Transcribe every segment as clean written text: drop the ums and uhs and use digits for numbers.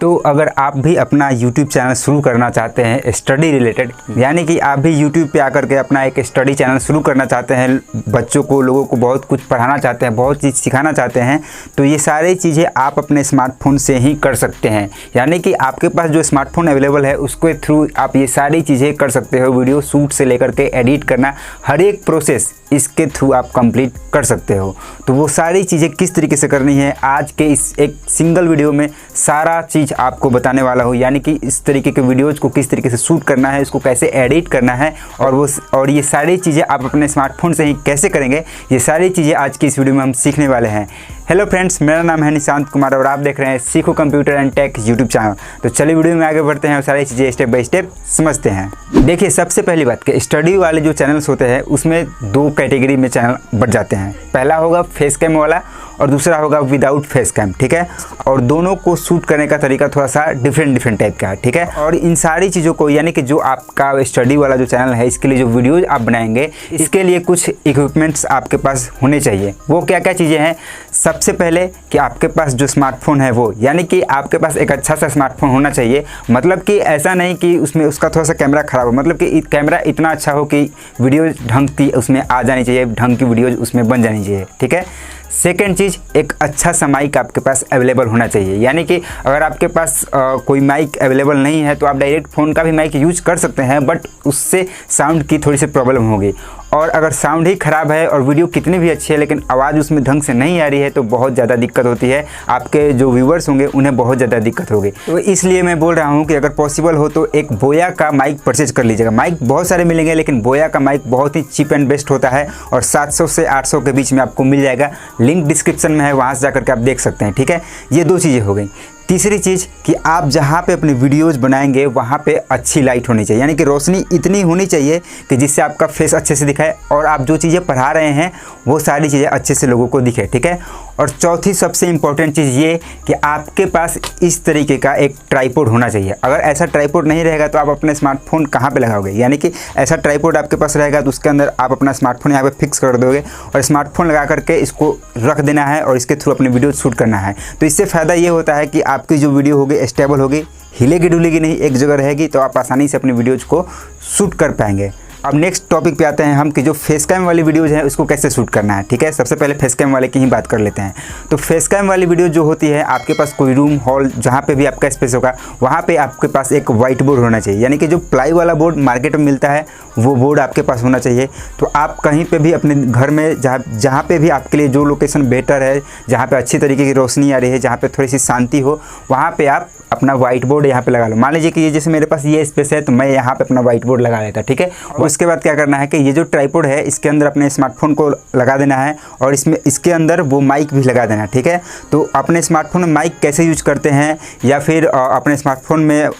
तो अगर आप भी अपना YouTube चैनल शुरू करना चाहते हैं स्टडी रिलेटेड, यानी कि आप भी YouTube पे आकर के अपना एक स्टडी चैनल शुरू करना चाहते हैं, बच्चों को, लोगों को बहुत कुछ पढ़ाना चाहते हैं, बहुत चीज़ सिखाना चाहते हैं, तो ये सारी चीज़ें आप अपने स्मार्टफोन से ही कर सकते हैं। यानी कि आपके पास जो स्मार्टफोन अवेलेबल है उसके थ्रू आप ये सारी चीज़ें कर सकते हो। वीडियो शूट से लेकर के एडिट करना, हर एक प्रोसेस इसके थ्रू आप कंप्लीट कर सकते हो। तो वो सारी चीज़ें किस तरीके से करनी है, आज के इस एक सिंगल वीडियो में सारा चीज़ आपको बताने वाला हूँ। यानी कि इस तरीके के वीडियोज़ को किस तरीके से शूट करना है, इसको कैसे एडिट करना है, और ये सारी चीज़ें आप अपने स्मार्टफोन से ही कैसे करेंगे, ये सारी चीज़ें आज की इस वीडियो में हम सीखने वाले हैं। हेलो फ्रेंड्स, मेरा नाम है निशांत कुमार और आप देख रहे हैं सीखो computer and take YouTube channel. तो चलिए वीडियो में आगे बढ़ते हैं और सारी चीज़ें स्टेप बाय स्टेप समझते हैं। देखिए, सबसे पहली बात कि स्टडी वाले जो चैनल्स होते हैं उसमें दो कैटेगरी में चैनल बढ़ जाते हैं। पहला होगा फेस कैम वाला और दूसरा होगा विदाउट फेस कैम, ठीक है। और दोनों को शूट करने का तरीका थोड़ा सा डिफरेंट टाइप का है, ठीक है। और इन सारी चीज़ों को, यानी कि जो आपका स्टडी वाला जो चैनल है, इसके लिए जो वीडियोज आप बनाएंगे, इसके लिए कुछ इक्विपमेंट्स आपके पास होने चाहिए। वो क्या क्या चीज़ें हैं? सबसे पहले कि आपके पास जो स्मार्टफोन है वो, यानी कि आपके पास एक अच्छा सा स्मार्टफोन होना चाहिए। मतलब कि ऐसा नहीं कि उसमें उसका थोड़ा सा कैमरा ख़राब हो, मतलब कि कैमरा इतना अच्छा हो कि वीडियो ढंग की उसमें आ जानी चाहिए, ढंग की वीडियोज उसमें बन जानी चाहिए, ठीक है। सेकेंड चीज़, एक अच्छा सा माइक आपके पास अवेलेबल होना चाहिए। यानी कि अगर आपके पास कोई माइक अवेलेबल नहीं है तो आप डायरेक्ट फ़ोन का भी माइक यूज कर सकते हैं, बट उससे साउंड की थोड़ी सी प्रॉब्लम होगी। और अगर साउंड ही ख़राब है और वीडियो कितनी भी अच्छी है लेकिन आवाज़ उसमें ढंग से नहीं आ रही है तो बहुत ज़्यादा दिक्कत होती है। आपके जो व्यूवर्स होंगे उन्हें बहुत ज़्यादा दिक्कत होगी। तो इसलिए मैं बोल रहा हूँ कि अगर पॉसिबल हो तो एक बोया का माइक परचेज कर लीजिएगा। माइक बहुत सारे मिलेंगे लेकिन बोया का माइक बहुत ही चीप एंड बेस्ट होता है और 700 से 800 के बीच में आपको मिल जाएगा। लिंक डिस्क्रिप्शन में है, वहाँ से जाकर के आप देख सकते हैं, ठीक है। ये दो चीज़ें हो गई। तीसरी चीज़ कि आप जहाँ पे अपनी वीडियोज़ बनाएंगे वहाँ पे अच्छी लाइट होनी चाहिए, यानी कि रोशनी इतनी होनी चाहिए कि जिससे आपका फेस अच्छे से दिखाए और आप जो चीज़ें पढ़ा रहे हैं वो सारी चीज़ें अच्छे से लोगों को दिखे, ठीक है। और चौथी सबसे इम्पॉर्टेंट चीज़ ये कि आपके पास इस तरीके का एक ट्राइपॉड होना चाहिए। अगर ऐसा ट्राइपॉड नहीं रहेगा तो आप अपने स्मार्टफोन कहाँ पे लगाओगे? यानी कि ऐसा ट्राइपॉड आपके पास रहेगा तो उसके अंदर आप अपना स्मार्टफोन यहाँ पे फिक्स कर दोगे और स्मार्टफोन लगा करके इसको रख देना है और इसके थ्रू अपनी वीडियो शूट करना है। तो इससे फ़ायदा ये होता है कि आपकी जो वीडियो होगी स्टेबल होगी, हिलेगी डुलेगी नहीं, एक जगह रहेगी, तो आप आसानी से अपनी वीडियोज़ को शूट कर पाएंगे। अब नेक्स्ट टॉपिक पे आते हैं हम कि जो फेस कैम वाली वीडियोज़ हैं उसको कैसे शूट करना है, ठीक है। सबसे पहले फेस कैम वाले की ही बात कर लेते हैं। तो फेस कैम वाली वीडियो जो होती है, आपके पास कोई रूम, हॉल, जहाँ पे भी आपका स्पेस होगा वहाँ पे आपके पास एक वाइट बोर्ड होना चाहिए। यानी कि जो प्लाई वाला बोर्ड मार्केट में मिलता है वो बोर्ड आपके पास होना चाहिए। तो आप कहीं पर भी अपने घर में जहाँ पर भी आपके लिए जो लोकेशन बेटर है, जहाँ पर अच्छी तरीके की रोशनी आ रही है, जहाँ पर थोड़ी सी शांति हो, वहाँ पर आप अपना वाइट बोर्ड यहाँ पे लगा लो। मान लीजिए कि ये जैसे मेरे पास ये स्पेस है तो मैं यहाँ पे अपना वाइट बोर्ड लगा लेता, ठीक है। और उसके बाद क्या करना है कि ये जो ट्राइपॉड है इसके अंदर अपने स्मार्टफोन को लगा देना है और इसके अंदर वो माइक भी लगा देना है, ठीक है। तो अपने स्मार्टफोन में माइक कैसे यूज करते हैं या फिर अपने स्मार्टफोन में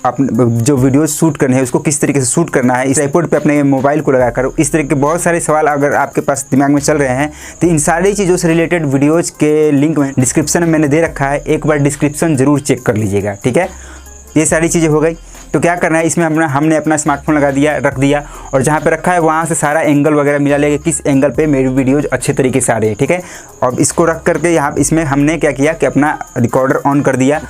जो वीडियो शूट करने हैं उसको किस तरीके से शूट करना है, इस ट्राइपॉड पर अपने मोबाइल को लगा कर, इस तरह के बहुत सारे सवाल अगर आपके पास दिमाग में चल रहे हैं तो इन सारी चीज़ों से रिलेटेड वीडियोज़ के लिंक में डिस्क्रिप्शन में मैंने दे रखा है, एक बार डिस्क्रिप्शन ज़रूर चेक कर लीजिएगा, ठीक है। ये सारी चीज़ें हो गई। तो क्या करना है, इसमें हमने अपना स्मार्टफोन लगा दिया, रख दिया और जहाँ पे रखा है वहाँ से सारा एंगल वगैरह मिला लेगा, किस एंगल पे मेरी वीडियोज अच्छे तरीके से आ रही है, ठीक है। और इसको रख करके यहाँ इसमें हमने क्या किया कि अपना रिकॉर्डर ऑन कर दिया।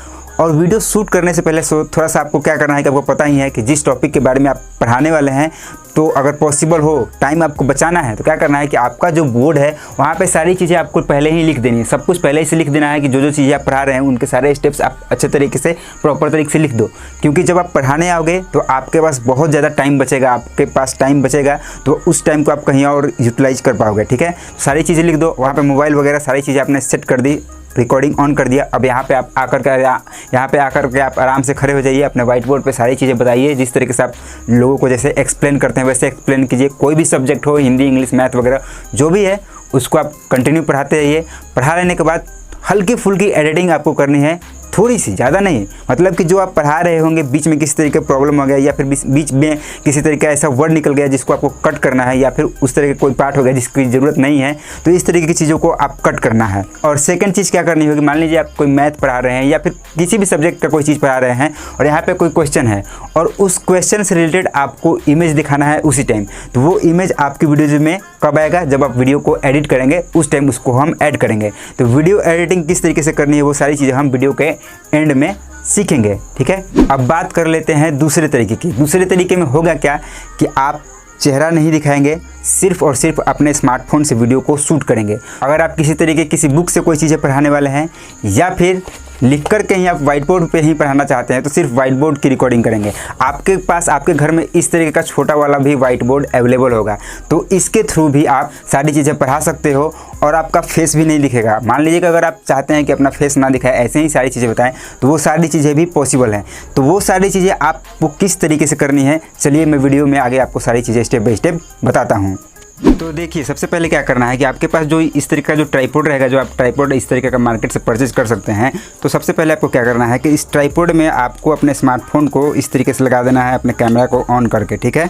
और वीडियो शूट करने से पहले थोड़ा सा आपको क्या करना है कि आपको पता ही है कि जिस टॉपिक के बारे में आप पढ़ाने वाले हैं, तो अगर पॉसिबल हो, टाइम आपको बचाना है, तो क्या करना है कि आपका जो बोर्ड है वहाँ पे सारी चीज़ें आपको पहले ही लिख देनी है। सब कुछ पहले ही से लिख देना है कि जो चीज़ें आप पढ़ा रहे हैं उनके सारे स्टेप्स आप अच्छे तरीके से, प्रॉपर तरीके से लिख दो। क्योंकि जब आप पढ़ाने आओगे तो आपके पास बहुत ज़्यादा टाइम बचेगा, आपके पास टाइम बचेगा तो उस टाइम को आप कहीं और यूटिलाइज कर पाओगे, ठीक है। सारी चीज़ें लिख दो, वहाँ पर मोबाइल वगैरह सारी चीज़ें आपने सेट कर दी, रिकॉर्डिंग ऑन कर दिया। अब यहाँ पे आप आकर के आप आराम से खड़े हो जाइए, अपने वाइट बोर्ड पे सारी चीज़ें बताइए। जिस तरीके से आप लोगों को जैसे एक्सप्लेन करते हैं वैसे एक्सप्लेन कीजिए। कोई भी सब्जेक्ट हो, हिंदी, इंग्लिश, मैथ वगैरह जो भी है उसको आप कंटिन्यू पढ़ाते रहिए। पढ़ा लेने के बाद हल्की फुल्की एडिटिंग आपको करनी है, थोड़ी सी, ज़्यादा नहीं। मतलब कि जो आप पढ़ा रहे होंगे बीच में किसी तरीके का प्रॉब्लम हो गया या फिर बीच में किसी तरीके का ऐसा वर्ड निकल गया जिसको आपको कट करना है, या फिर उस तरह का कोई पार्ट हो गया जिसकी ज़रूरत नहीं है, तो इस तरीके की चीज़ों को आप कट करना है। और सेकंड चीज़ क्या करनी होगी, मान लीजिए आप कोई मैथ पढ़ा रहे हैं या फिर किसी भी सब्जेक्ट का कोई चीज़ पढ़ा रहे हैं और यहाँ पर कोई क्वेश्चन है और उस क्वेश्चन से रिलेटेड आपको इमेज दिखाना है उसी टाइम। तो वो इमेज आपकी वीडियो में कब आएगा, जब आप वीडियो को एडिट करेंगे उस टाइम उसको हम ऐड करेंगे। तो वीडियो एडिटिंग किस तरीके से करनी है वो सारी चीज़ें हम वीडियो के एंड में सीखेंगे। ठीक है, अब बात कर लेते हैं दूसरे तरीके की। दूसरे तरीके में होगा क्या कि आप चेहरा नहीं दिखाएंगे, सिर्फ और सिर्फ अपने स्मार्टफोन से वीडियो को शूट करेंगे। अगर आप किसी तरीके किसी बुक से कोई चीज़ें पढ़ाने वाले हैं या फिर लिख कर के ही आप व्हाइट बोर्ड पे ही पढ़ाना चाहते हैं तो सिर्फ व्हाइट बोर्ड की रिकॉर्डिंग करेंगे। आपके पास आपके घर में इस तरीके का छोटा वाला भी व्हाइट बोर्ड अवेलेबल होगा, तो इसके थ्रू भी आप सारी चीज़ें पढ़ा सकते हो और आपका फेस भी नहीं दिखेगा। मान लीजिए कि अगर आप चाहते हैं कि अपना फेस ना दिखाए, ऐसे ही सारी चीज़ें बताएं, तो वो सारी चीज़ें भी पॉसिबल हैं। तो वो सारी चीज़ें आपको किस तरीके से करनी है, चलिए मैं वीडियो में आगे आपको सारी चीज़ें स्टेप बाय स्टेप बताता हूँ। तो देखिए, सबसे पहले क्या करना है कि आपके पास जो इस तरीके का जो ट्राइपॉड रहेगा, जो आप ट्राइपॉड इस तरीके का मार्केट से परचेज कर सकते हैं, तो सबसे पहले आपको क्या करना है कि इस ट्राइपॉड में आपको अपने स्मार्टफोन को इस तरीके से लगा देना है, अपने कैमरा को ऑन करके। ठीक है,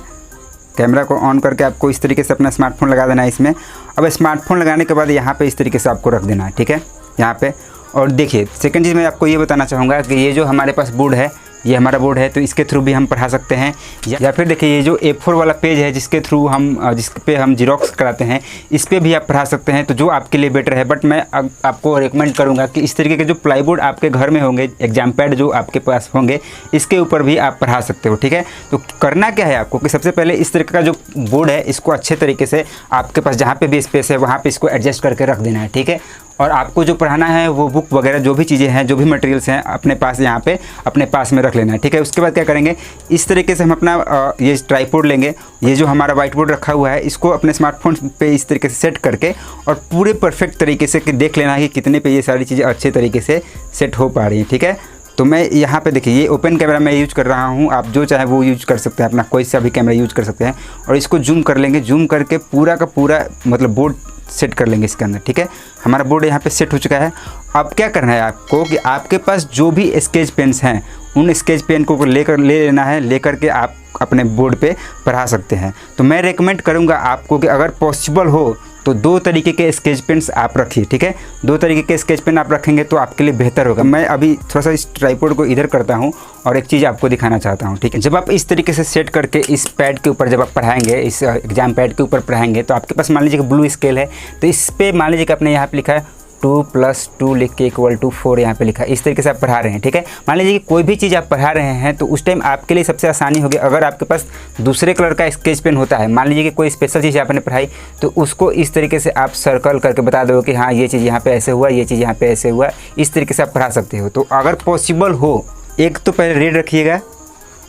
कैमरा को ऑन करके आपको इस तरीके से अपना स्मार्टफोन लगा देना है इसमें। अब स्मार्टफोन लगाने के बाद यहाँ पे इस तरीके से आपको रख देना है। ठीक है, यहाँ पे। और देखिए, सेकंड चीज़ मैं आपको ये बताना चाहूँगा कि ये जो हमारे पास बोर्ड है, ये हमारा बोर्ड है, तो इसके थ्रू भी हम पढ़ा सकते हैं। या फिर देखिए, ये जो A4 वाला पेज है जिसके थ्रू हम जिस पे हम जीरोक्स कराते हैं, इस पे भी आप पढ़ा सकते हैं, तो जो आपके लिए बेटर है। बट मैं आपको रिकमेंड करूंगा कि इस तरीके के जो प्लाईबोर्ड आपके घर में होंगे, एग्जाम पैड जो आपके पास होंगे, इसके ऊपर भी आप पढ़ा सकते हो। ठीक है, तो करना क्या है आपको कि सबसे पहले इस तरीके का जो बोर्ड है, इसको अच्छे तरीके से आपके पास जहाँ पे भी स्पेस है वहाँ पे इसको एडजस्ट करके रख देना है। ठीक है, और आपको जो पढ़ाना है वो बुक वगैरह जो भी चीज़ें हैं, जो भी मटेरियल्स हैं, अपने पास यहाँ पे अपने पास में रख लेना है। ठीक है, उसके बाद क्या करेंगे, इस तरीके से हम अपना ये ट्राइपॉड लेंगे, ये जो हमारा व्हाइट बोर्ड रखा हुआ है, इसको अपने स्मार्टफोन पे इस तरीके से सेट करके और पूरे परफेक्ट तरीके से कि देख लेना है कि कितने पे ये सारी चीज़ें अच्छे तरीके से सेट हो पा रही हैं। ठीक है, तो मैं यहाँ पे देखिए, ये ओपन कैमरा मैं यूज कर रहा हूँ, आप जो चाहे वो यूज कर सकते हैं, अपना कोई सा भी कैमरा यूज कर सकते हैं। और इसको जूम कर लेंगे, जूम करके पूरा का पूरा मतलब बोर्ड सेट कर लेंगे इसके अंदर। ठीक है, हमारा बोर्ड यहाँ पे सेट हो चुका है। अब क्या करना है आपको कि आपके पास जो भी स्केच पेन्स हैं, उन स्केच पेन को ले लेना है, लेकर के आप अपने बोर्ड पे पढ़ा सकते हैं। तो मैं रेकमेंड करूँगा आपको कि अगर पॉसिबल हो तो 2 तरीके के स्केच पेन्स आप रखिए। ठीक है, 2 तरीके के स्केच पेन आप रखेंगे तो आपके लिए बेहतर होगा। मैं अभी थोड़ा सा इस ट्राइपॉड को इधर करता हूँ और एक चीज़ आपको दिखाना चाहता हूँ। ठीक है, जब आप इस तरीके से सेट करके इस पैड के ऊपर जब आप पढ़ाएंगे, इस एग्जाम पैड के ऊपर पढ़ाएंगे, तो आपके पास मान लीजिए कि ब्लू स्केल है, तो इस पर मान लीजिए कि आपने यहाँ पे लिखा है 2 + 2 लिख के = 4 यहाँ पे लिखा है। इस तरीके से आप पढ़ा रहे हैं। ठीक है, मान लीजिए कि कोई भी चीज़ आप पढ़ा रहे हैं तो उस टाइम आपके लिए सबसे आसानी होगी अगर आपके पास दूसरे कलर का स्केच पेन होता है। मान लीजिए कि कोई स्पेशल चीज़ आपने पढ़ाई, तो उसको इस तरीके से आप सर्कल करके बता दो कि हाँ, ये चीज़ यहाँ पे ऐसे हुआ, ये चीज़ यहाँ पे ऐसे हुआ। इस तरीके से आप पढ़ा सकते हो। तो अगर पॉसिबल हो, एक तो पहले रेड रखिएगा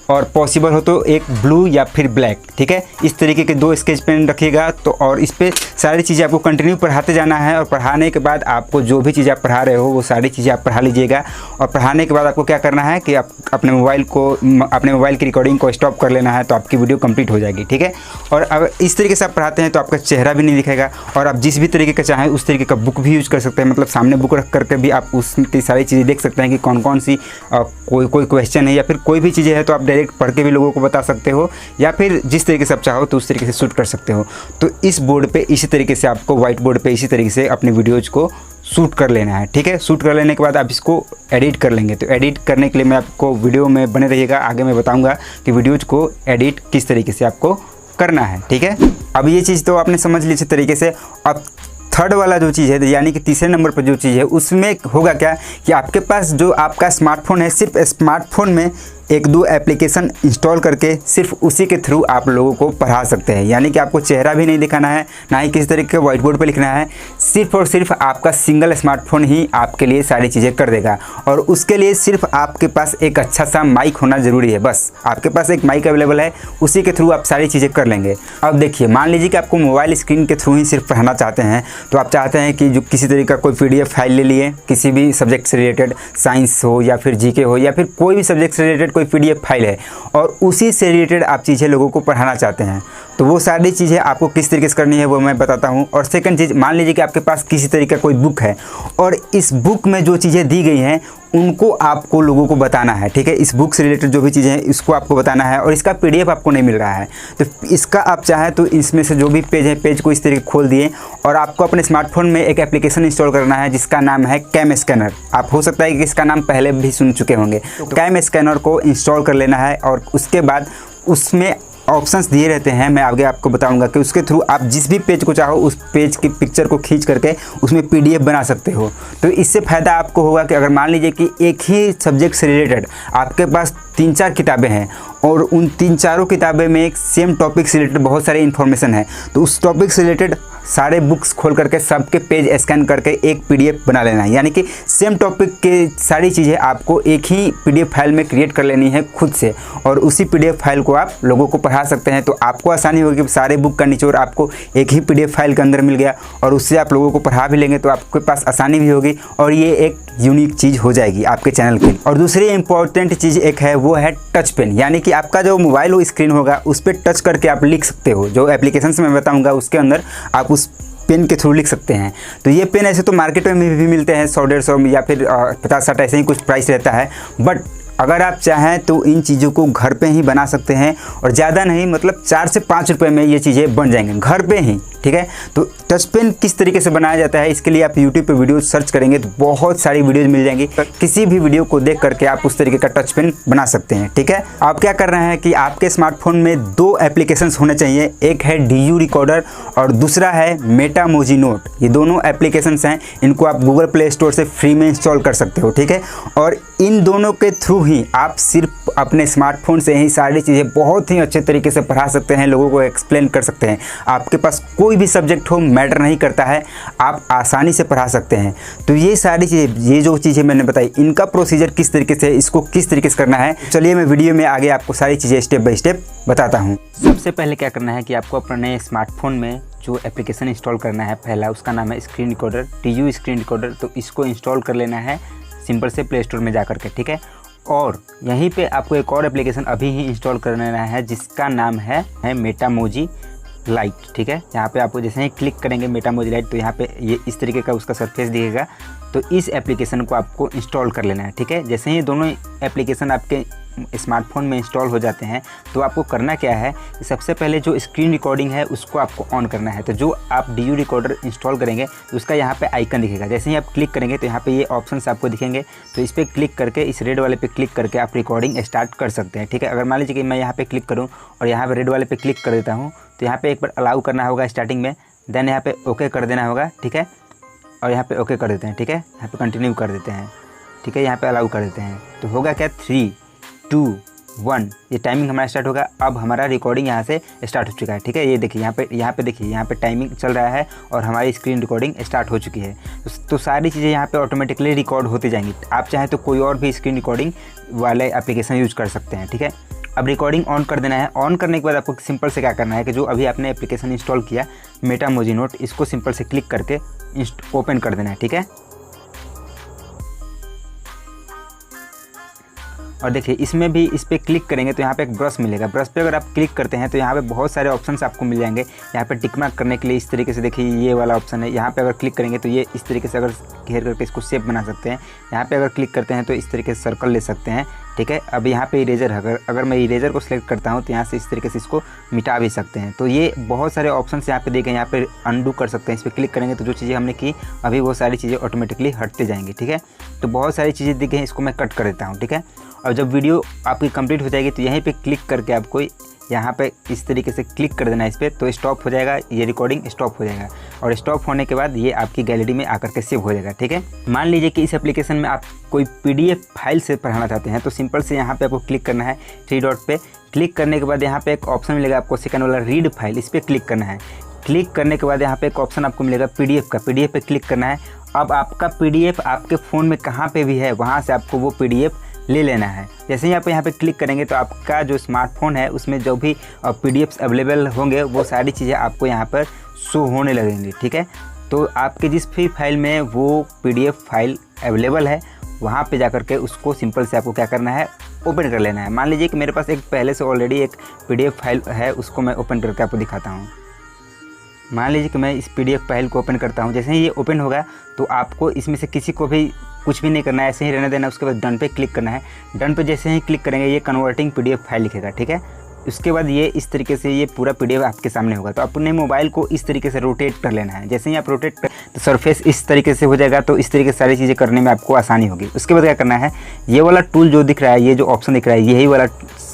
और पॉसिबल हो तो एक ब्लू या फिर ब्लैक। ठीक है, इस तरीके के 2 स्केच पेन रखिएगा। तो और इस पे सारी चीज़ें आपको कंटिन्यू पढ़ाते जाना है और पढ़ाने के बाद आपको जो भी चीज़ आप पढ़ा रहे हो वो सारी चीज़ें आप पढ़ा लीजिएगा। और पढ़ाने के बाद आपको क्या करना है कि आप अपने मोबाइल की रिकॉर्डिंग को स्टॉप कर लेना है, तो आपकी वीडियो कंप्लीट हो जाएगी। ठीक है, और अगर इस तरीके से आप पढ़ाते हैं तो आपका चेहरा भी नहीं दिखेगा और आप जिस भी तरीके का चाहें उस तरीके का बुक भी यूज़ कर सकते हैं। मतलब सामने बुक रख करके भी आप उसकी सारी चीज़ें देख सकते हैं कि कौन कौन सी कोई क्वेश्चन है या फिर कोई भी चीज़ें है, तो आप डायरेक्ट पढ़ के भी लोगों को बता सकते हो, या फिर जिस तरीके से आप चाहो तो उस तरीके से शूट कर सकते हो। तो इस बोर्ड पे इसी तरीके से आपको व्हाइट बोर्ड पे इसी तरीके से अपनी वीडियोज़ को शूट कर लेना है। ठीक है, शूट कर लेने के बाद आप इसको एडिट कर लेंगे। तो एडिट करने के लिए मैं आपको वीडियो में बने रहिएगा, आगे मैं बताऊंगा कि वीडियोज़ को एडिट किस तरीके से आपको करना है। ठीक है, अब ये चीज़ तो आपने समझ ली इसी तरीके से। अब थर्ड वाला जो चीज़ है, यानी कि तीसरे नंबर पर जो चीज़ है, उसमें होगा क्या कि आपके पास जो आपका स्मार्टफोन है, सिर्फ स्मार्टफोन में 1-2 एप्लीकेशन इंस्टॉल करके सिर्फ उसी के थ्रू आप लोगों को पढ़ा सकते हैं। यानी कि आपको चेहरा भी नहीं दिखाना है, ना ही किसी तरीके के व्हाइट बोर्ड पर लिखना है, सिर्फ और सिर्फ आपका सिंगल स्मार्टफोन ही आपके लिए सारी चीज़ें कर देगा। और उसके लिए सिर्फ आपके पास एक अच्छा सा माइक होना ज़रूरी है। बस आपके पास एक माइक अवेलेबल है, उसी के थ्रू आप सारी चीज़ें कर लेंगे। अब देखिए, मान लीजिए कि आपको मोबाइल स्क्रीन के थ्रू ही सिर्फ पढ़ाना चाहते हैं, तो आप चाहते हैं कि जो किसी तरीके का कोई PDF फाइल ले लिए, किसी भी सब्जेक्ट से रिलेटेड, साइंस हो या फिर GK हो या फिर कोई भी सब्जेक्ट से रिलेटेड कोई PDF फाइल है, और उसी से रिलेटेड आप चीज़ें लोगों को पढ़ाना चाहते हैं, तो वो सारी चीज़ें आपको किस तरीके से करनी है वो मैं बताता हूँ। और सेकंड चीज़, मान लीजिए कि आपके पास किसी तरीके का कोई बुक है और इस बुक में जो चीज़ें दी गई हैं उनको आपको लोगों को बताना है। ठीक है, इस बुक से रिलेटेड जो भी चीज़ें हैं इसको आपको बताना है, और इसका PDF आपको नहीं मिल रहा है, तो इसका आप चाहें तो इसमें से जो भी पेज है, पेज को इस तरीके खोल दिए और आपको अपने स्मार्टफोन में एक एप्लीकेशन इंस्टॉल करना है जिसका नाम है कैम स्कैनर। आप हो सकता है कि इसका नाम पहले भी सुन चुके होंगे। तो कैम स्कैनर को इंस्टॉल कर लेना है और उसके बाद उसमें ऑप्शंस दिए रहते हैं, मैं आगे आपको बताऊंगा कि उसके थ्रू आप जिस भी पेज को चाहो उस पेज की पिक्चर को खींच करके उसमें PDF बना सकते हो। तो इससे फ़ायदा आपको होगा कि अगर मान लीजिए कि एक ही सब्जेक्ट से रिलेटेड आपके पास 3-4 किताबें हैं और उन 3-4 किताबें में एक सेम टॉपिक से रिलेटेड बहुत सारी इन्फॉर्मेशन है, तो उस टॉपिक से रिलेटेड सारे बुक्स खोल करके सबके पेज स्कैन करके एक PDF बना लेना है। यानी कि सेम टॉपिक के सारी चीज़ें आपको एक ही PDF फाइल में क्रिएट कर लेनी है खुद से, और उसी PDF फाइल को आप लोगों को पढ़ा सकते हैं। तो आपको आसानी होगी कि सारे बुक का निचोड़ आपको एक ही PDF फाइल के अंदर मिल गया और उससे आप लोगों को पढ़ा भी लेंगे, तो आपके पास आसानी भी होगी और ये एक यूनिक चीज़ हो जाएगी आपके चैनल की। और दूसरी इंपॉर्टेंट चीज़ एक है, वो है टच पेन। यानी कि आपका जो मोबाइल हो स्क्रीन होगा उस पर टच करके आप लिख सकते हो। जो एप्लीकेशन मैं बताऊंगा उसके अंदर आप उस पेन के थ्रू लिख सकते हैं। तो ये पेन ऐसे तो मार्केट में भी मिलते हैं 100-150 या फिर 50-60 ऐसे ही कुछ प्राइस रहता है, बट अगर आप चाहें तो इन चीज़ों को घर पे ही बना सकते हैं और ज़्यादा नहीं, मतलब 4 से 5 रुपए में ये चीज़ें बन जाएंगे घर पे ही। ठीक है, तो टच पेन किस तरीके से बनाया जाता है इसके लिए आप YouTube पे वीडियो सर्च करेंगे तो बहुत सारी वीडियोज़ मिल जाएंगी। किसी भी वीडियो को देख करके आप उस तरीके का टच पेन बना सकते हैं। ठीक है, आप क्या कर रहे हैं कि आपके स्मार्टफोन में 2 एप्लीकेशंस होने चाहिए, एक है DU रिकॉर्डर और दूसरा है मेटामोजी नोट। ये दोनों एप्लीकेशंस हैं, इनको आप गूगल प्ले स्टोर से फ्री में इंस्टॉल कर सकते हो। ठीक है, और इन दोनों के थ्रू ही आप सिर्फ अपने स्मार्टफोन से ही सारी चीज़ें बहुत ही अच्छे तरीके से पढ़ा सकते हैं, लोगों को एक्सप्लेन कर सकते हैं। आपके पास कोई भी सब्जेक्ट हो मैटर नहीं करता है, आप आसानी से पढ़ा सकते हैं। तो ये सारी चीज़ें, ये जो चीज़ें मैंने बताई, इनका प्रोसीजर किस तरीके से, इसको किस तरीके से करना है, चलिए मैं वीडियो में आगे आपको सारी चीज़ें स्टेप बाय स्टेप बताता हूँ। सबसे पहले क्या करना है कि आपको अपने स्मार्टफोन में जो एप्लीकेशन इंस्टॉल करना है, पहला उसका नाम है screen recorder, DU screen recorder. तो इसको इंस्टॉल कर लेना है सिंपल से प्ले स्टोर में जा करके। ठीक है, और यहीं पे आपको एक और एप्लीकेशन अभी ही इंस्टॉल कर लेना है जिसका नाम है मेटामोजी लाइट। ठीक है, यहाँ पे आपको जैसे ही क्लिक करेंगे मेटामोजी लाइट, तो यहाँ पे ये इस तरीके का उसका सरफेस दिखेगा। तो इस एप्लीकेशन को आपको इंस्टॉल कर लेना है। ठीक है, जैसे ही दोनों एप्लीकेशन आपके स्मार्टफोन में इंस्टॉल हो जाते हैं तो आपको करना क्या है, सबसे पहले जो स्क्रीन रिकॉर्डिंग है उसको आपको ऑन करना है। तो जो आप DU रिकॉर्डर इंस्टॉल करेंगे तो उसका यहाँ पे आइकन दिखेगा, जैसे ही आप क्लिक करेंगे तो यहाँ पे ये ऑप्शंस आपको दिखेंगे। तो इस पर क्लिक करके, इस रेड वाले पे क्लिक करके आप रिकॉर्डिंग स्टार्ट कर सकते हैं। ठीक है, अगर मान लीजिए कि मैं यहाँ पे क्लिक करूँ और यहाँ पे रेड वाले पे क्लिक कर देता हूँ तो यहाँ पे एक बार अलाउ करना होगा स्टार्टिंग में, देन यहाँ पे ओके कर देना होगा। ठीक है, और यहाँ पे ओके कर देते हैं। ठीक है, यहाँ पे कंटिन्यू कर देते हैं। ठीक है, यहाँ पे अलाउ कर देते हैं तो होगा क्या, 3, 2, 1 ये टाइमिंग हमारा स्टार्ट होगा। अब हमारा रिकॉर्डिंग यहाँ से स्टार्ट हो चुका है। ठीक है, ये देखिए यहाँ पे देखिए यहाँ पे टाइमिंग चल रहा है और हमारी स्क्रीन रिकॉर्डिंग स्टार्ट हो चुकी है। तो सारी चीज़ें यहाँ पे ऑटोमेटिकली रिकॉर्ड होती जाएंगी। आप चाहें तो कोई और भी स्क्रीन रिकॉर्डिंग वाले एप्लीकेशन यूज कर सकते हैं। ठीक है, अब रिकॉर्डिंग ऑन कर देना है। ऑन करने के बाद आपको सिंपल से क्या करना है कि जो अभी आपने एप्लीकेशन इंस्टॉल किया मेटामोजी नोट, इसको सिंपल से क्लिक करके ओपन कर देना है। ठीक है, और देखिए इसमें भी इस पर क्लिक करेंगे तो यहाँ पे एक ब्रश मिलेगा। ब्रश पे अगर आप क्लिक करते हैं तो यहाँ पे बहुत सारे ऑप्शंस आपको मिल जाएंगे। यहाँ पे टिक मार्क करने के लिए इस तरीके से देखिए ये वाला ऑप्शन है, यहाँ पे अगर क्लिक करेंगे तो ये इस तरीके से अगर घेर करके इसको शेप बना सकते हैं। यहाँ पे अगर क्लिक करते हैं तो इस तरीके से सर्कल ले सकते हैं। ठीक है, अब यहाँ पे इरेजर है, अगर मैं इरेजर को सिलेक्ट करता हूँ तो यहाँ से इस तरीके से इसको मिटा भी सकते हैं। तो ये बहुत सारे ऑप्शंस यहाँ पे देखें, यहाँ पे अनडू कर सकते हैं। इस पर क्लिक करेंगे तो जो चीज़ें हमने की अभी वो सारी चीज़ें ऑटोमेटिकली हटते जाएंगी। ठीक है, तो बहुत सारी चीज़ें दिखे हैं, इसको मैं कट कर देता हूँ। ठीक है, और जब वीडियो आपकी कंप्लीट हो जाएगी तो यहीं पे क्लिक करके आपको यहाँ पे इस तरीके से क्लिक कर देना है इस पर, तो स्टॉप हो जाएगा, ये रिकॉर्डिंग स्टॉप हो जाएगा। और स्टॉप होने के बाद ये आपकी गैलरी में आकर के सेव हो जाएगा। ठीक है, मान लीजिए कि इस एप्लीकेशन में आप कोई PDF फाइल से पढ़ाना चाहते हैं तो सिंपल से यहाँ पे आपको क्लिक करना है 3 डॉट पे। क्लिक करने के बाद यहाँ पे एक ऑप्शन मिलेगा आपको सेकंड वाला रीड फाइल, इस पर क्लिक करना है। क्लिक करने के बाद यहाँ पे एक ऑप्शन आपको मिलेगा PDF का, PDF पे क्लिक करना है। अब आपका PDF आपके फ़ोन में कहाँ पे भी है वहाँ से आपको वो PDF ले लेना है। जैसे ही आप यहाँ पे क्लिक करेंगे तो आपका जो स्मार्टफोन है उसमें जो भी PDFs अवेलेबल होंगे वो सारी चीज़ें आपको यहाँ पर शो होने लगेंगी। ठीक है, तो आपके जिस भी फाइल में वो PDF फाइल अवेलेबल है वहाँ पे जाकर के उसको सिंपल से आपको क्या करना है, ओपन कर लेना है। मान लीजिए कि मेरे पास एक पहले से ऑलरेडी एक PDF फाइल है, उसको मैं ओपन करके आपको दिखाता हूँ। मान लीजिए कि मैं इस PDF फाइल को ओपन करता हूँ। जैसे ही ये ओपन होगा तो आपको इसमें से किसी को भी कुछ भी नहीं करना है, ऐसे ही रहने देना। उसके बाद डन पे क्लिक करना है। डन पे जैसे ही क्लिक करेंगे ये कन्वर्टिंग PDF फाइल लिखेगा। ठीक है, उसके बाद ये इस तरीके से ये पूरा PDF आपके सामने होगा। तो अपने मोबाइल को इस तरीके से रोटेट कर लेना है। जैसे ही आप रोटेट कर तो सरफेस इस तरीके से हो जाएगा, तो इस तरीके से सारी चीज़ें करने में आपको आसानी होगी। उसके बाद क्या करना है, ये वाला टूल जो दिख रहा है, ये जो ऑप्शन दिख रहा है, यही वाला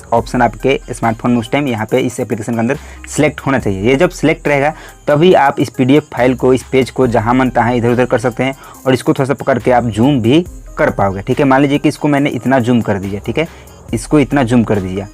ऑप्शन आपके स्मार्टफोन में उस टाइम यहाँ पे इस एप्लीकेशन के अंदर सेलेक्ट होना चाहिए। ये जब सेलेक्ट रहेगा तभी आप इस PDF फाइल को, इस पेज को जहाँ मन तहाँ इधर उधर कर सकते हैं और इसको थोड़ा सा पकड़ के आप जूम भी कर पाओगे। ठीक है, मान लीजिए कि इसको मैंने इतना जूम कर दिया। ठीक है, इसको इतना जूम कर दिया।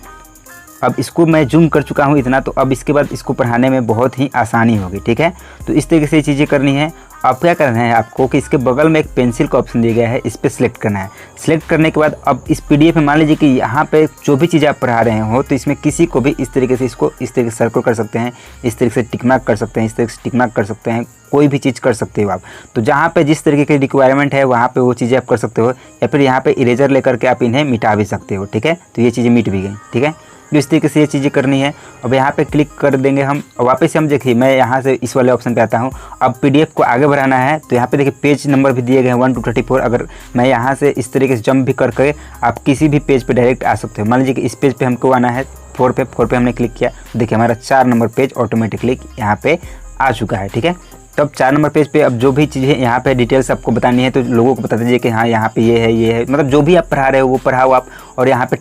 अब इसको मैं जूम कर चुका हूँ इतना, तो अब इसके बाद इसको पढ़ाने में बहुत ही आसानी होगी। ठीक है, तो इस तरीके से ये चीज़ें करनी है। अब क्या करना है आपको कि इसके बगल में एक पेंसिल का ऑप्शन दिया गया है, इस पर सिलेक्ट करना है। सिलेक्ट करने के बाद अब इस PDF में मान लीजिए कि यहाँ पे जो भी चीज़ें आप पढ़ा रहे हो तो इसमें किसी को भी इस तरीके से इसको इस तरीके से सर्कल कर सकते हैं, इस तरीके से टिक मार्क कर सकते हैं, इस तरीके से टिक मार्क कर सकते हैं, कोई भी चीज़ कर सकते हो आप। तो जहाँ पे जिस तरीके की रिक्वायरमेंट है वहाँ पे वो चीज़ें आप कर सकते हो, या फिर यहाँ पे इरेजर लेकर के आप इन्हें मिटा भी सकते हो। ठीक है, तो ये चीज़ें मिट भी गई। ठीक है, तो इस तरीके से ये चीज़ें करनी है। अब यहाँ पे क्लिक कर देंगे हम, वापस से हम देखिए मैं यहाँ से इस वाले ऑप्शन पे आता हूँ। अब PDF को आगे बढ़ाना है तो यहाँ पे देखिए पेज नंबर भी दिए गए हैं 1 to 34। अगर मैं यहाँ से इस तरीके से जंप भी करके आप किसी भी पेज पे डायरेक्ट आ सकते हो। मान लीजिए कि इस पेज पे हमको आना है 4 पे हमने क्लिक किया, देखिए हमारा 4 नंबर पेज ऑटोमेटिकली यहाँ पे आ चुका है। ठीक है, तब 4 नंबर पेज पे अब जो भी चीज़ें यहाँ पे डिटेल्स आपको बतानी है तो लोगों को बता दीजिए कि हाँ यहाँ पे ये है, मतलब जो भी आप पढ़ा रहे हो वो पढ़ाओ आप। और यहाँ पे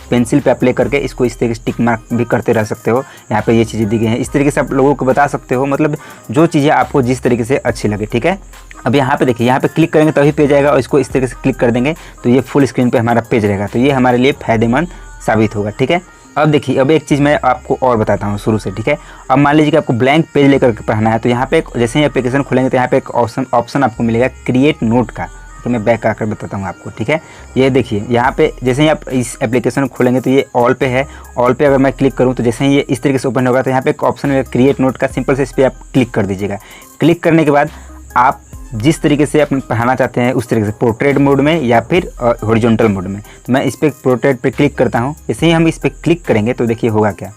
पेंसिल पे अप्लाई करके इसको इस तरीके से टिक मार्क भी करते रह सकते हो। यहाँ पे ये चीज़ें दी गई हैं, इस तरीके से आप लोगों को बता सकते हो, मतलब जो चीज़ें आपको जिस तरीके से अच्छी लगे। ठीक है, अब यहाँ पे देखिए, यहाँ पे क्लिक करेंगे तभी पेज आएगा और इसको इस तरीके से क्लिक कर देंगे तो ये फुल स्क्रीन पे हमारा पेज रहेगा। तो ये हमारे लिए फ़ायदेमंद साबित होगा। ठीक है, अब देखिए, अब एक चीज़ मैं आपको और बताता हूँ शुरू से। ठीक है, अब मान लीजिए कि आपको ब्लैंक पेज लेकर के पढ़ना है तो यहाँ पे जैसे ही एप्लीकेशन खोलेंगे तो यहाँ पे एक ऑप्शन आपको मिलेगा क्रिएट नोट का। कि मैं बैक आकर बताता हूँ आपको। ठीक है, ये देखिए यहाँ पे जैसे ही आप इस एप्लीकेशन को खोलेंगे तो ये ऑल पे है। ऑल पे अगर मैं क्लिक करूँ तो जैसे ही ये इस तरीके से ओपन होगा तो यहाँ पे एक ऑप्शन है क्रिएट नोट का, सिंपल से इस पर आप क्लिक कर दीजिएगा। क्लिक करने के बाद आप जिस तरीके से आप पढ़ाना चाहते हैं उस तरीके से पोर्ट्रेट मोड में या फिर हॉरिजॉन्टल मोड में, तो मैं इस पर पोर्ट्रेट पे क्लिक करता हूँ। जैसे ही हम इस पर क्लिक करेंगे तो देखिए होगा क्या,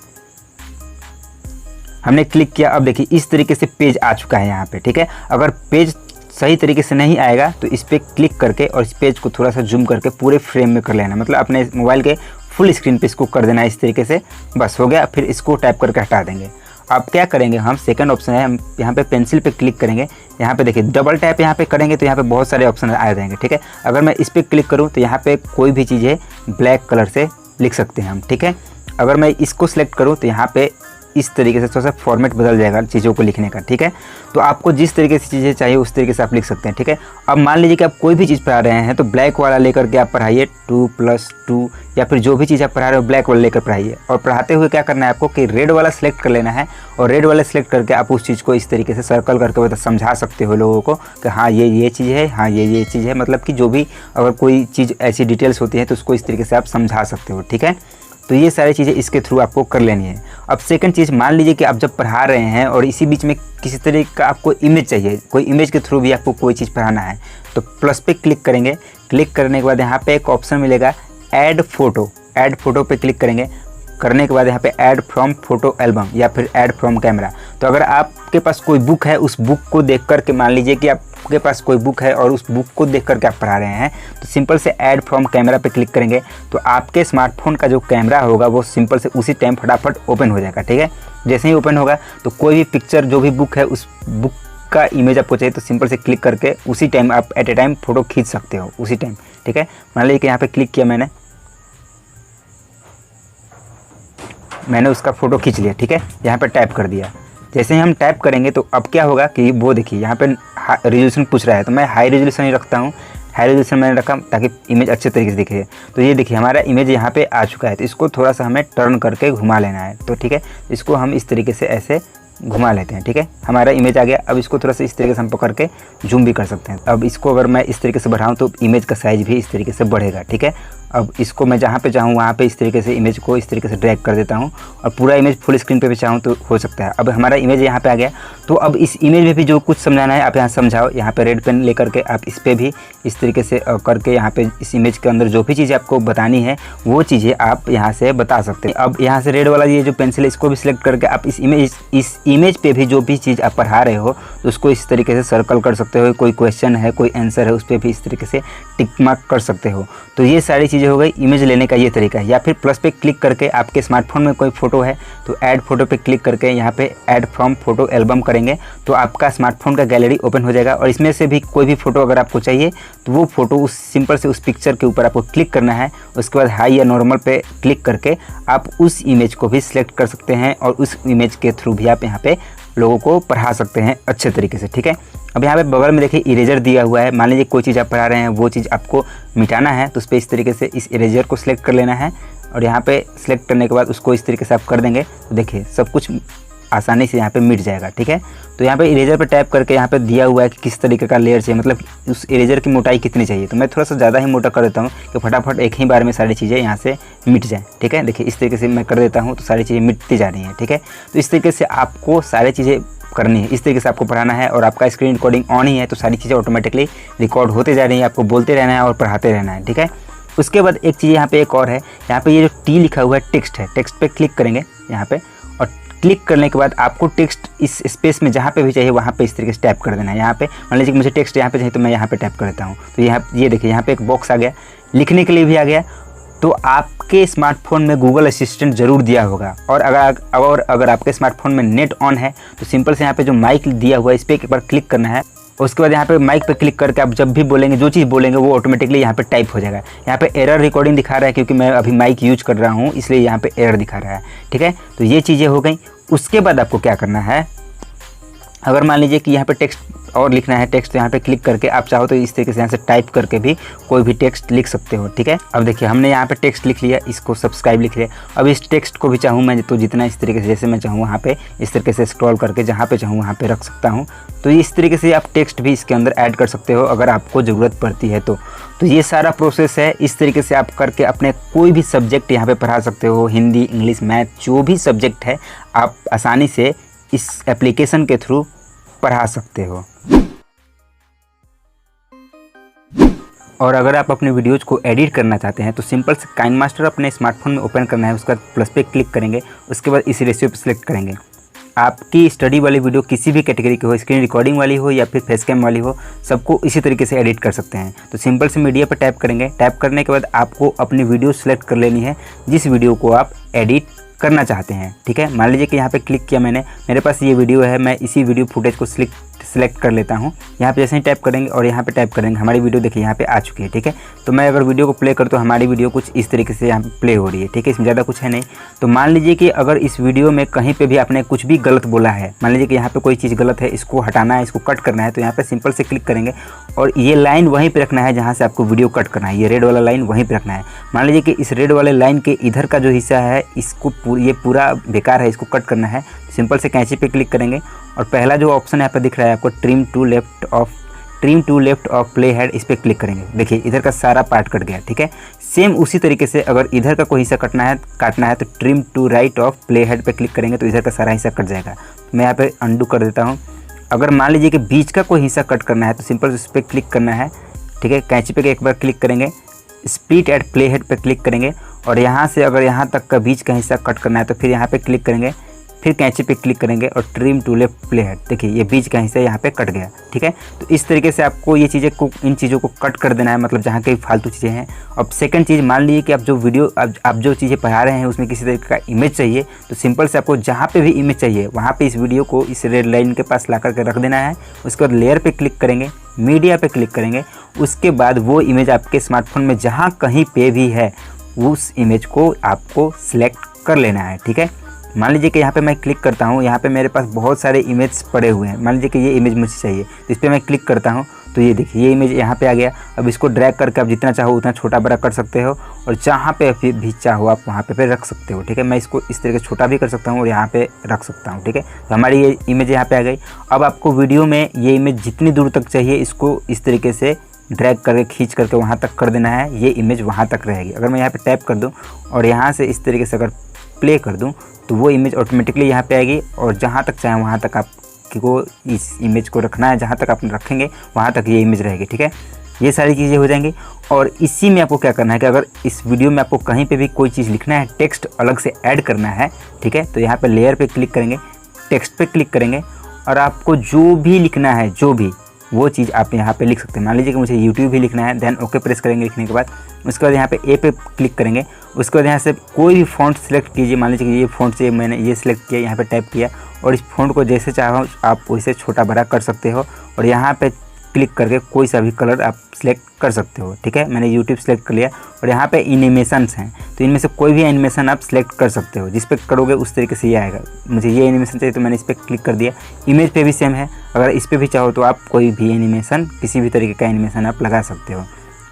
हमने क्लिक किया। अब देखिए इस तरीके से पेज आ चुका है यहाँ पे। ठीक है, अगर पेज सही तरीके से नहीं आएगा तो इस पर क्लिक करके और इस पेज को थोड़ा सा जूम करके पूरे फ्रेम में कर लेना, मतलब अपने मोबाइल के फुल स्क्रीन पे इसको कर देना इस तरीके से, बस हो गया। फिर इसको टाइप करके हटा देंगे। अब क्या करेंगे हम, सेकंड ऑप्शन है, हम यहाँ पे पेंसिल पे क्लिक करेंगे। यहाँ पे देखिए डबल टैप यहाँ पे करेंगे तो यहाँ पे बहुत सारे ऑप्शन आ जाएंगे। ठीक है, अगर मैं इस पर क्लिक करूँ तो यहाँ पे कोई भी चीज़ है ब्लैक कलर से लिख सकते हैं हम। ठीक है, अगर मैं इसको सिलेक्ट करूँ तो यहाँ पे इस तरीके से थोड़ा सा फॉर्मेट बदल जाएगा चीज़ों को लिखने का। ठीक है, तो आपको जिस तरीके से चीज़ें चाहिए उस तरीके से आप लिख सकते हैं। ठीक है, अब मान लीजिए कि आप कोई भी चीज़ पढ़ा रहे हैं तो ब्लैक वाला लेकर के आप पढ़ाइए 2+2, या फिर जो भी चीज़ आप पढ़ा रहे हो ब्लैक वाला लेकर पढ़ाइए। और पढ़ाते हुए क्या करना है आपको कि रेड वाला सिलेक्ट कर लेना है, और रेड वाला सिलेक्ट करके आप उस चीज़ को इस तरीके से सर्कल करके समझा सकते हो लोगों को कि हाँ ये चीज़ है, हाँ ये चीज़ है, मतलब कि जो भी अगर कोई चीज़ ऐसी डिटेल्स होती है तो उसको इस तरीके से आप समझा सकते हो। ठीक है, तो ये सारी चीज़ें इसके थ्रू आपको कर लेनी है। अब सेकंड चीज़, मान लीजिए कि आप जब पढ़ा रहे हैं और इसी बीच में किसी तरह का आपको इमेज चाहिए, कोई इमेज के थ्रू भी आपको कोई चीज़ पढ़ाना है तो प्लस पे क्लिक करेंगे। क्लिक करने के बाद यहाँ पे एक ऑप्शन मिलेगा ऐड फोटो। ऐड फोटो पे क्लिक करेंगे, करने के बाद यहाँ पे ऐड फ्रॉम फोटो एल्बम या फिर ऐड फ्रॉम कैमरा। तो अगर आपके पास कोई बुक है, उस बुक को देख कर के, मान लीजिए कि आपके पास कोई बुक है और उस बुक को देख करके आप पढ़ा रहे हैं तो सिंपल से ऐड फ्रॉम कैमरा पे क्लिक करेंगे तो आपके स्मार्टफोन का जो कैमरा होगा वो सिंपल से उसी टाइम फटाफट ओपन हो जाएगा। ठीक है, जैसे ही ओपन होगा तो कोई भी पिक्चर जो भी बुक है उस बुक का इमेज आपको चाहिए तो सिंपल से क्लिक करके उसी टाइम आप एट ए टाइम फ़ोटो खींच सकते हो उसी टाइम। ठीक है, मान लीजिए कि यहाँ पर क्लिक किया मैंने उसका फ़ोटो खींच लिया। ठीक है, यहाँ पर टाइप कर दिया। जैसे ही हम टाइप करेंगे तो अब क्या होगा कि वो देखिए यहाँ पे रेजोल्यूशन पूछ रहा है तो मैं हाई रेजोल्यूशन ही रखता हूँ। हाई रेजोल्यूशन मैंने रखा ताकि इमेज अच्छे तरीके से दिखे। तो ये देखिए हमारा इमेज यहाँ पे आ चुका है, तो इसको थोड़ा सा हमें टर्न करके घुमा लेना है। तो ठीक है, इसको हम इस तरीके से ऐसे घुमा लेते हैं। ठीक है, हमारा इमेज आ गया। अब इसको थोड़ा सा इस तरीके से हम पकड़ के जूम भी कर सकते हैं। अब इसको अगर मैं इस तरीके से बढ़ाऊँ तो इमेज का साइज़ भी इस तरीके से बढ़ेगा। ठीक है, अब इसको मैं जहाँ पे चाहूँ वहाँ पे इस तरीके से इमेज को इस तरीके से ड्रैग कर देता हूँ और पूरा इमेज फुल स्क्रीन पे भी चाहूँ तो हो सकता है। अब हमारा इमेज यहाँ पे आ गया। तो अब इस इमेज में भी जो कुछ समझाना है आप यहाँ समझाओ। यहाँ पे रेड पेन लेकर के आप इस पर भी इस तरीके से करके यहाँ पे इस इमेज के अंदर जो भी चीज़ें आपको बतानी है वो चीज़ें आप यहाँ से बता सकते हैं। अब यहाँ से रेड वाला ये जो पेंसिल है इसको भी सिलेक्ट करके आप इस इमेज पे भी जो भी चीज़ आप पढ़ा रहे हो तो उसको इस तरीके से सर्कल कर सकते हो। कोई क्वेश्चन है, कोई आंसर है, उस पर भी इस तरीके से टिक मार्क कर सकते हो। तो ये सारी चीज़ें चीज़ हो गई इमेज लेने का ये तरीका है। या फिर प्लस पे क्लिक करके आपके स्मार्टफोन में कोई फ़ोटो है तो ऐड फोटो पे क्लिक करके यहाँ पे ऐड फ्रॉम फोटो एल्बम करेंगे तो आपका स्मार्टफोन का गैलरी ओपन हो जाएगा और इसमें से भी कोई भी फ़ोटो अगर आपको चाहिए तो वो फ़ोटो उस सिंपल से उस पिक्चर के ऊपर आपको क्लिक करना है। उसके बाद हाई या नॉर्मल पे क्लिक करके आप उस इमेज को भी सिलेक्ट कर सकते हैं और उस इमेज के थ्रू भी आप यहाँ पे लोगों को पढ़ा सकते हैं अच्छे तरीके से, ठीक है। अब यहाँ पे बगल में देखिए इरेजर दिया हुआ है। मान लीजिए कोई चीज़ आप पढ़ा रहे हैं वो चीज़ आपको मिटाना है तो उस पर इस तरीके से इस इरेजर को सिलेक्ट कर लेना है और यहाँ पे सिलेक्ट करने के बाद उसको इस तरीके से आप कर देंगे तो देखिए सब कुछ आसानी से यहाँ पे मिट जाएगा, ठीक है। तो यहाँ पे इरेजर पे टैप करके यहाँ पे दिया हुआ है कि किस तरीके का लेयर चाहिए, मतलब उस इरेजर की मोटाई कितनी चाहिए। तो मैं थोड़ा सा ज़्यादा ही मोटा कर देता हूँ कि फटाफट एक ही बार में सारी चीज़ें यहाँ से मिट जाएँ, ठीक है। देखिए इस तरीके से मैं कर देता हूँ तो सारी चीज़ें मिटती जा रही हैं, ठीक है। तो इस तरीके से आपको सारी चीज़ें करनी है, इस तरीके से आपको पढ़ाना है और आपका स्क्रीन रिकॉर्डिंग ऑन ही है तो सारी चीज़ें ऑटोमेटिकली रिकॉर्ड होते जा रही हैं, आपको बोलते रहना है और पढ़ाते रहना है, ठीक है। उसके बाद एक चीज़ यहाँ पे एक और है, यहाँ पे ये जो टी लिखा हुआ है टेक्स्ट है, टेक्स्ट पे क्लिक करेंगे यहाँ पे और क्लिक करने के बाद आपको टेक्स्ट इस स्पेस में जहाँ पे भी चाहिए वहाँ पे इस तरीके से टैप कर देना है। यहाँ पे मान लीजिए कि मुझे टेक्स्ट यहाँ पे चाहिए तो मैं यहाँ पे टैप कर देता हूँ तो यहाँ ये देखिए यहाँ पे एक बॉक्स आ गया, लिखने के लिए भी आ गया। तो आपके स्मार्टफोन में गूगल असिस्टेंट ज़रूर दिया होगा और अगर आपके स्मार्टफोन में नेट ऑन है तो सिंपल से यहाँ पे जो माइक दिया हुआ है इस पर एक बार क्लिक करना है। उसके बाद यहाँ पे माइक पे क्लिक करके आप जब भी बोलेंगे जो चीज़ बोलेंगे वो ऑटोमेटिकली यहाँ पे टाइप हो जाएगा। यहाँ पे एरर रिकॉर्डिंग दिखा रहा है क्योंकि मैं अभी माइक यूज कर रहा हूँ इसलिए यहाँ पे एरर दिखा रहा है, ठीक है। तो ये चीज़ें हो गई। उसके बाद आपको क्या करना है, अगर मान लीजिए कि यहाँ पे टेक्स्ट और लिखना है टेक्स्ट तो यहाँ पे क्लिक करके आप चाहो तो इस तरीके से यहाँ से टाइप करके भी कोई भी टेक्स्ट लिख सकते हो, ठीक है। अब देखिए हमने यहाँ पे टेक्स्ट लिख लिया, इसको सब्सक्राइब लिख लिया। अब इस टेक्स्ट को भी चाहूँ मैं तो जितना इस तरीके से जैसे मैं चाहूँ वहाँ पे इस तरीके से स्क्रॉल करके जहाँ पे चाहूँ वहाँ पे रख सकता हूँ। तो इस तरीके से आप टेक्स्ट भी इसके अंदर ऐड कर सकते हो अगर आपको ज़रूरत पड़ती है तो ये सारा प्रोसेस है। इस तरीके से आप करके अपने कोई भी सब्जेक्ट यहाँ पर पढ़ा सकते हो, हिंदी, इंग्लिश, मैथ, जो भी सब्जेक्ट है आप आसानी से इस एप्लीकेशन के थ्रू पढ़ा सकते हो। और अगर आप अपने वीडियोज़ को एडिट करना चाहते हैं तो सिंपल से काइनमास्टर अपने स्मार्टफोन में ओपन करना है, उसके बाद प्लस पे क्लिक करेंगे, उसके बाद इस रेशियो पे सिलेक्ट करेंगे। आपकी स्टडी वाली वीडियो किसी भी कैटेगरी की हो, स्क्रीन रिकॉर्डिंग वाली हो या फिर फेस कैम वाली हो, सबको इसी तरीके से एडिट कर सकते हैं। तो सिंपल से मीडिया पर टैप करेंगे, टैप करने के बाद आपको अपनी वीडियो सेलेक्ट कर लेनी है जिस वीडियो को आप एडिट करना चाहते हैं, ठीक है। मान लीजिए कि यहाँ पे क्लिक किया मैंने, मेरे पास ये वीडियो है, मैं इसी वीडियो फुटेज को सिलेक्ट कर लेता हूँ। यहाँ पे जैसे ही टैप करेंगे और यहाँ पे टैप करेंगे हमारी वीडियो देखिए यहाँ पे आ चुकी है, ठीक है। तो मैं अगर वीडियो को प्ले करूँ तो हमारी वीडियो कुछ इस तरीके से यहाँ पे प्ले हो रही है, ठीक है। इसमें ज़्यादा कुछ है नहीं। तो मान लीजिए कि अगर इस वीडियो में कहीं पे भी आपने कुछ भी गलत बोला है, मान लीजिए कि यहाँ पे कोई चीज़ गलत है, इसको हटाना है, इसको कट करना है, तो यहाँ पे सिंपल से क्लिक करेंगे और ये लाइन वहीं पे रखना है जहाँ से आपको वीडियो कट करना है। ये रेड वाला लाइन वहीं पे रखना है। मान लीजिए कि इस रेड वाले लाइन के इधर का जो हिस्सा है इसको ये पूरा बेकार है, इसको कट करना है। सिंपल से कैंची पे क्लिक करेंगे और पहला जो ऑप्शन यहाँ पे दिख रहा है आपको trim to left of playhead, इस पर क्लिक करेंगे। देखिए इधर का सारा पार्ट कट गया, ठीक है। सेम उसी तरीके से अगर इधर का कोई हिस्सा काटना है तो trim to right of playhead पे क्लिक करेंगे तो इधर का सारा हिस्सा कट जाएगा। मैं यहाँ पे अंडू कर देता हूँ। अगर मान लीजिए कि बीच का कोई हिस्सा कट करना है तो सिंपल उस पर क्लिक करना है, ठीक है। कैंची पे एक बार क्लिक करेंगे, स्प्लिट एट प्ले हेड पे क्लिक करेंगे और यहाँ से अगर यहाँ तक का बीच का हिस्सा कट करना है तो फिर यहाँ पे क्लिक करेंगे, फिर कैंची पे क्लिक करेंगे और trim to left playhead. देखिए ये बीच का हिस्सा यहाँ पे कट गया, ठीक है। तो इस तरीके से आपको ये चीज़ें को इन चीज़ों को कट कर देना है, मतलब जहाँ कहीं फालतू चीज़ें हैं। अब सेकंड चीज़, मान लीजिए कि आप जो वीडियो आप जो चीज़ें पढ़ा रहे हैं उसमें किसी तरीके का इमेज चाहिए तो सिंपल से आपको जहाँ पे भी इमेज चाहिए वहाँ पे इस वीडियो को इस रेड लाइन के पास ला करके रख देना है। उसके बाद लेयर पे क्लिक करेंगे, मीडिया पे क्लिक करेंगे, उसके बाद वो इमेज आपके स्मार्टफोन में जहाँ कहीं पे भी है उस इमेज को आपको सिलेक्ट कर लेना है, ठीक है। मान लीजिए कि यहाँ पे मैं क्लिक करता हूँ, यहाँ पे मेरे पास बहुत सारे इमेज पड़े हुए हैं। मान लीजिए कि ये इमेज मुझे चाहिए तो इस पर मैं क्लिक करता हूँ तो ये देखिए ये इमेज यहाँ पे आ गया। अब इसको ड्रैग करके आप जितना चाहो उतना छोटा बड़ा कर सकते हो और जहाँ पे भी चाहो आप वहाँ पे रख सकते हो, ठीक है। मैं इसको इस तरीके से छोटा भी कर सकता हूँ और यहाँ पे रख सकता हूँ, ठीक है। तो हमारी ये इमेज यहाँ पे आ गई। अब आपको वीडियो में ये इमेज जितनी दूर तक चाहिए इसको इस तरीके से ड्रैग करके खींच करके वहाँ तक कर देना है, ये इमेज वहाँ तक रहेगी। अगर मैं यहाँ पे टैप कर दूँ और यहाँ से इस तरीके से अगर प्ले कर दूँ तो वो इमेज ऑटोमेटिकली यहाँ पे आएगी और जहाँ तक चाहें वहाँ तक आपको इस इमेज को रखना है, जहाँ तक आप रखेंगे वहाँ तक ये इमेज रहेगी, ठीक है। ये सारी चीज़ें हो जाएंगी। और इसी में आपको क्या करना है कि अगर इस वीडियो में आपको कहीं पे भी कोई चीज़ लिखना है, टेक्स्ट अलग से ऐड करना है, ठीक है, तो यहाँ पे लेयर पे क्लिक करेंगे, टेक्स्ट पे क्लिक करेंगे और आपको जो भी लिखना है, जो भी वो चीज़ आप यहाँ पे लिख सकते हैं। मान लीजिए कि मुझे यूट्यूब ही लिखना है, देन ओके प्रेस करेंगे लिखने के बाद। उसके बाद यहाँ पे ए पे क्लिक करेंगे। उसके बाद यहाँ से कोई भी फ़ॉन्ट सेलेक्ट कीजिए। मान लीजिए कि ये फ़ॉन्ट से मैंने ये सिलेक्ट किया, यहाँ पे टाइप किया और इस फ़ॉन्ट को जैसे चाहो आप वैसे छोटा बड़ा कर सकते हो और यहाँ पे क्लिक करके कोई सा भी कलर आप सिलेक्ट कर सकते हो। ठीक है, मैंने यूट्यूब सेलेक्ट कर लिया और यहाँ पे एनिमेशंस हैं, तो इनमें से कोई भी एनिमेशन आप सिलेक्ट कर सकते हो। जिस पे करोगे उस तरीके से ये आएगा। मुझे ये एनिमेशन चाहिए तो मैंने इस पर क्लिक कर दिया। इमेज पे भी सेम है, अगर इस पर भी चाहो तो आप कोई भी एनिमेशन, किसी भी तरीके का एनिमेशन आप लगा सकते हो।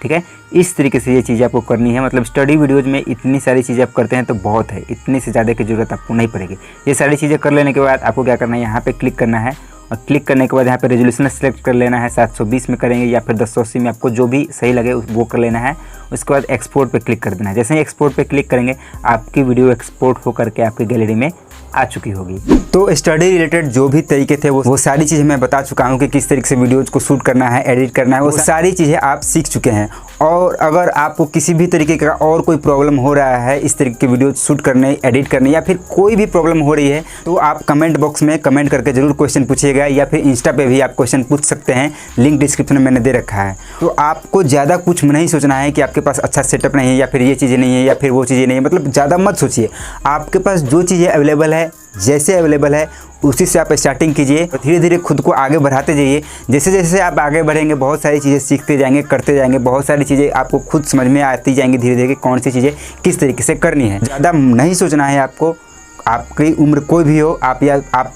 ठीक है, इस तरीके से ये चीज़ आपको करनी है। मतलब स्टडी वीडियोज़ में इतनी सारी चीज़ें आप करते हैं तो बहुत है, इतनी से ज़्यादा की ज़रूरत आपको नहीं पड़ेगी। ये सारी चीज़ें कर लेने के बाद आपको क्या करना है, यहाँ पे क्लिक करना है और क्लिक करने के बाद यहाँ पे रेजोल्यूशन सेलेक्ट कर लेना है। 720 में करेंगे या फिर 1080 में, आपको जो भी सही लगे वो कर लेना है। उसके बाद एक्सपोर्ट पे क्लिक कर देना है। जैसे ही एक्सपोर्ट पे क्लिक करेंगे आपकी वीडियो एक्सपोर्ट हो करके आपकी गैलरी में आ चुकी होगी। तो स्टडी रिलेटेड जो भी तरीके थे वो सारी चीज़ें मैं बता चुका हूँ कि किस तरीके से वीडियोज़ को शूट करना है, एडिट करना है, वो सारी चीज़ें आप सीख चुके हैं। और अगर आपको किसी भी तरीके का और कोई प्रॉब्लम हो रहा है इस तरीके की वीडियो शूट करने, एडिट करने या फिर कोई भी प्रॉब्लम हो रही है तो आप कमेंट बॉक्स में कमेंट करके ज़रूर क्वेश्चन पूछिएगा या फिर इंस्टा पे भी आप क्वेश्चन पूछ सकते हैं। लिंक डिस्क्रिप्शन में मैंने दे रखा है। तो आपको ज़्यादा कुछ नहीं सोचना है कि आपके पास अच्छा सेटअप नहीं है या फिर ये चीज़ें नहीं है या फिर वो चीज़ें नहीं है। मतलब ज़्यादा मत सोचिए, आपके पास जो चीज़ें अवेलेबल है, जैसे अवेलेबल है उसी से आप स्टार्टिंग कीजिए और धीरे धीरे खुद को आगे बढ़ाते जाइए। जैसे जैसे आप आगे बढ़ेंगे बहुत सारी चीज़ें सीखते जाएंगे, करते जाएंगे, बहुत सारी चीज़ें आपको खुद समझ में आती जाएंगी धीरे धीरे कि कौन सी चीज़ें किस तरीके से करनी है। ज़्यादा नहीं सोचना है आपको। आपकी उम्र कोई भी हो, आप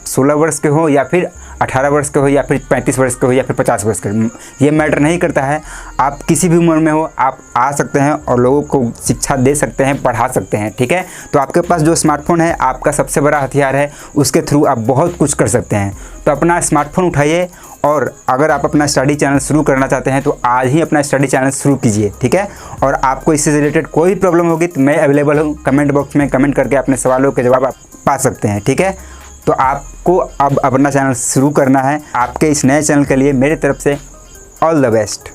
16 वर्ष के हो या फिर 18 वर्ष के हो या फिर 35 वर्ष के हो या फिर 50 वर्ष के हो, ये मैटर नहीं करता है। आप किसी भी उम्र में हो आप आ सकते हैं और लोगों को शिक्षा दे सकते हैं, पढ़ा सकते हैं। ठीक है, तो आपके पास जो स्मार्टफोन है आपका सबसे बड़ा हथियार है, उसके थ्रू आप बहुत कुछ कर सकते हैं। तो अपना स्मार्टफोन उठाइए और अगर आप अपना स्टडी चैनल शुरू करना चाहते हैं तो आज ही अपना स्टडी चैनल शुरू कीजिए। ठीक है, और आपको इससे रिलेटेड कोई भी प्रॉब्लम होगी तो मैं अवेलेबल हूँ। कमेंट बॉक्स में कमेंट करके अपने सवालों के जवाब आप पा सकते हैं। ठीक है, तो आपको अब अपना चैनल शुरू करना है। आपके इस नए चैनल के लिए मेरी तरफ से ऑल द बेस्ट।